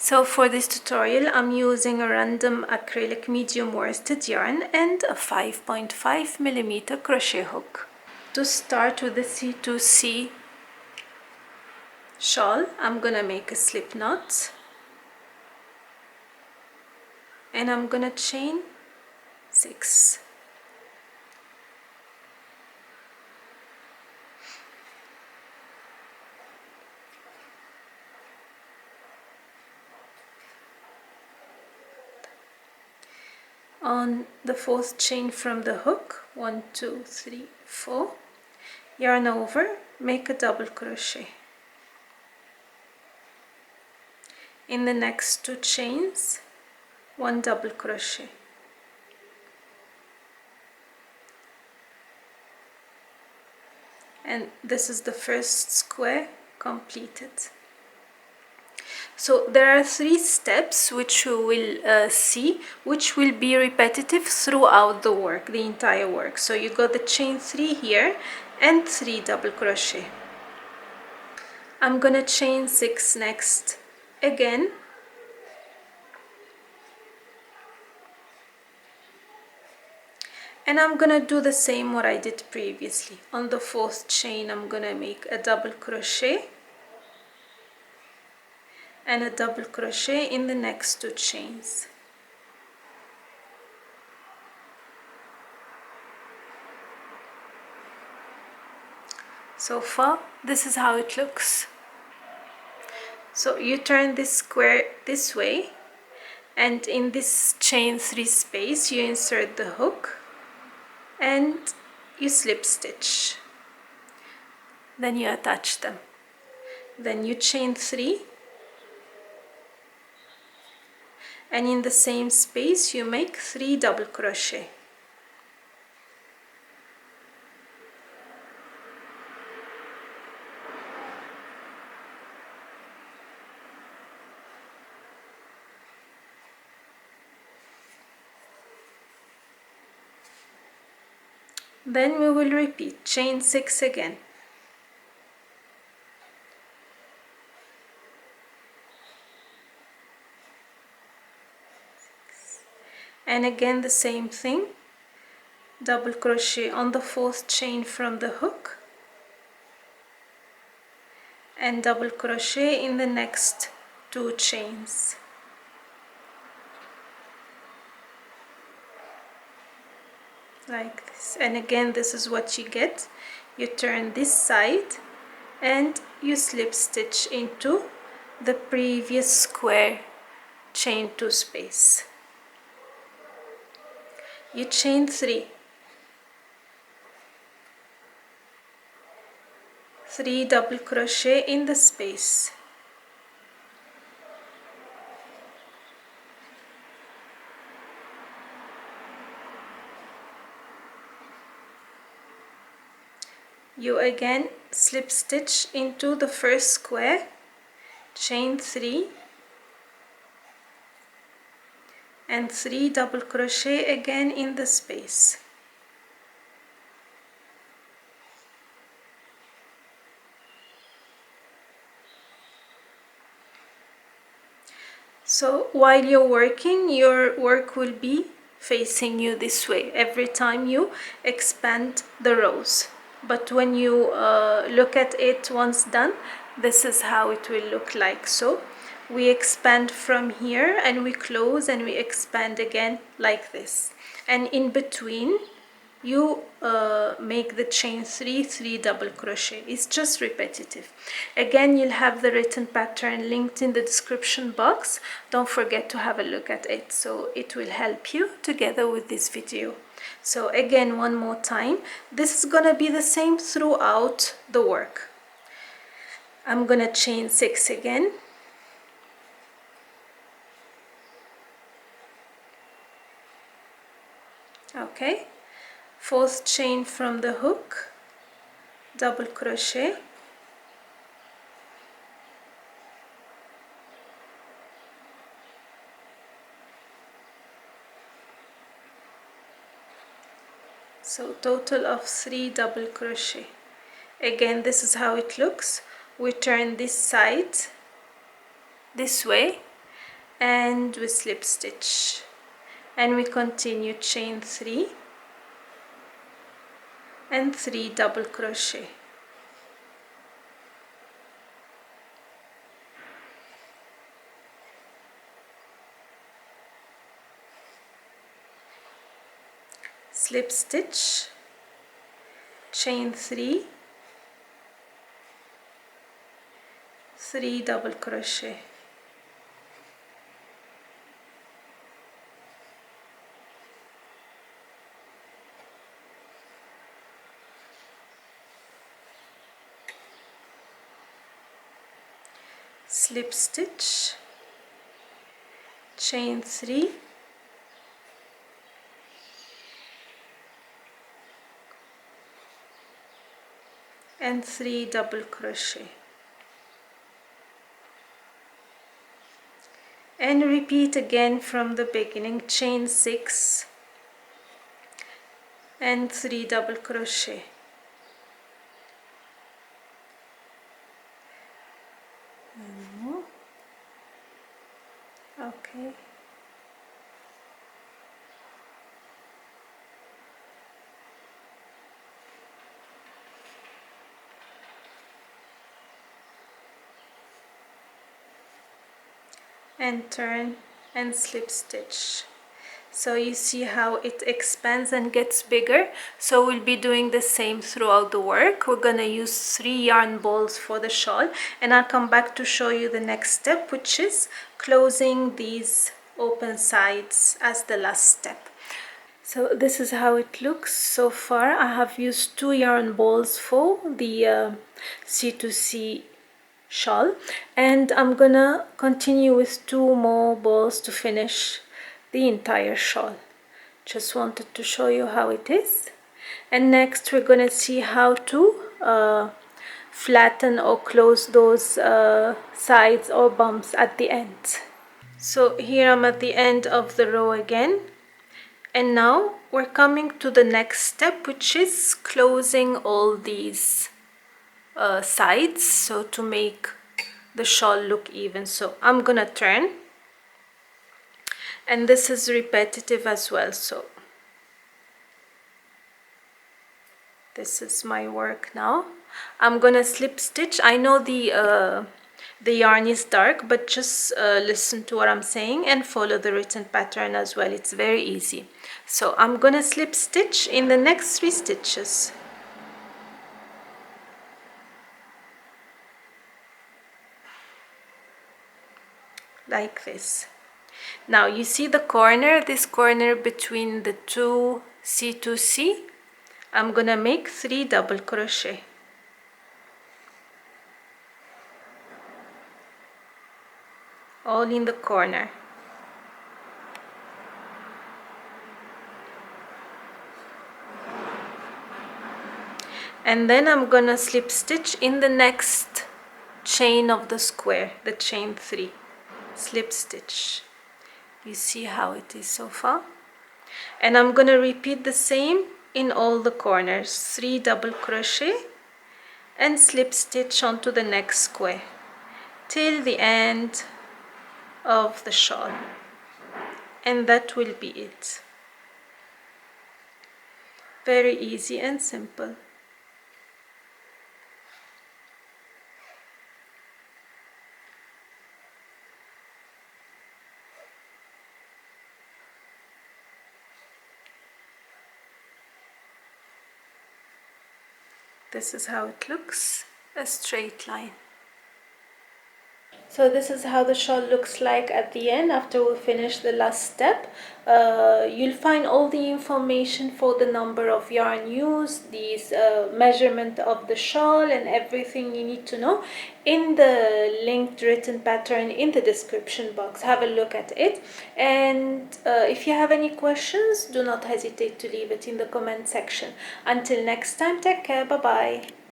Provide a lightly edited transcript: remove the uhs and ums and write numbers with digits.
So for this tutorial I'm using a random acrylic medium worsted yarn and a 5.5mm crochet hook. To start with the C2C shawl, I'm gonna make a slip knot and I'm gonna chain 6. On the 4th chain from the hook, 1, 2, 3, 4, yarn over, make a double crochet. In the next 2 chains, 1 double crochet. And this is the first square completed. So there are 3 steps which you will see, which will be repetitive throughout the work, the entire work. So you got the chain 3 here and 3 double crochet. I'm gonna chain 6 next again. And I'm gonna do the same what I did previously. On the 4th chain I'm gonna make a double crochet and a double crochet in the next 2 chains. So far this is how it looks. So you turn this square this way and in this chain 3 space you insert the hook and you slip stitch. Then you attach them. Then you chain 3 and in the same space you make 3 double crochet. Then we will repeat, chain 6 again. And again the same thing, double crochet on the 4th chain from the hook and double crochet in the next 2 chains. Like this. And again this is what you get. You turn this side and you slip stitch into the previous square chain 2 space. You chain 3, 3 double crochet in the space. You again slip stitch into the first square, chain 3 and 3 double crochet again in the space. So while you're working, your work will be facing you this way every time you expand the rows. But when you look at it once done, this is how it will look like. So we expand from here and we close and we expand again like this. And in between you make the chain 3, 3 double crochet. It's just repetitive. Again, you'll have the written pattern linked in the description box. Don't forget to have a look at it, so it will help you together with this video. So again, one more time, this is gonna be the same throughout the work. I'm gonna chain 6 again. Okay, 4th chain from the hook, double crochet, so total of 3 double crochet. Again, this is how it looks. We turn this side this way and we slip stitch, and we continue chain 3 and 3 double crochet. Slip stitch, chain 3, 3 double crochet. Slip stitch, chain 3, and 3 double crochet, and repeat again from the beginning. Chain 6 and 3 double crochet. Okay, and turn and slip stitch. So you see how it expands and gets bigger. So we'll be doing the same throughout the work. We're gonna use 3 yarn balls for the shawl, and I'll come back to show you the next step, which is closing these open sides as the last step. So this is how it looks so far. I have used 2 yarn balls for the C2C shawl, and I'm gonna continue with 2 more balls to finish the entire shawl. Just wanted to show you how it is. And next we're gonna see how to flatten or close those sides or bumps at the end. So here I'm at the end of the row again, and now we're coming to the next step, which is closing all these sides, so to make the shawl look even. So I'm gonna turn, and this is repetitive as well. So this is my work now. I'm gonna slip stitch. I know the yarn is dark, but just listen to what I'm saying and follow the written pattern as well. It's very easy. So I'm gonna slip stitch in the next 3 stitches. Like this. Now you see the corner, this corner between the 2 C2C. I'm gonna make 3 double crochet. All in the corner. And then I'm gonna slip stitch in the next chain of the square, the chain 3. Slip stitch. You see how it is so far? And I'm gonna repeat the same in all the corners. 3 double crochet and slip stitch onto the next square till the end of the shawl, and that will be it. Very easy and simple. This is how it looks, a straight line. So this is how the shawl looks like at the end after we finish the last step. You'll find all the information for the number of yarn used, these measurement of the shawl, and everything you need to know in the linked written pattern in the description box. Have a look at it, and if you have any questions, do not hesitate to leave it in the comment section. Until next time, take care. Bye bye.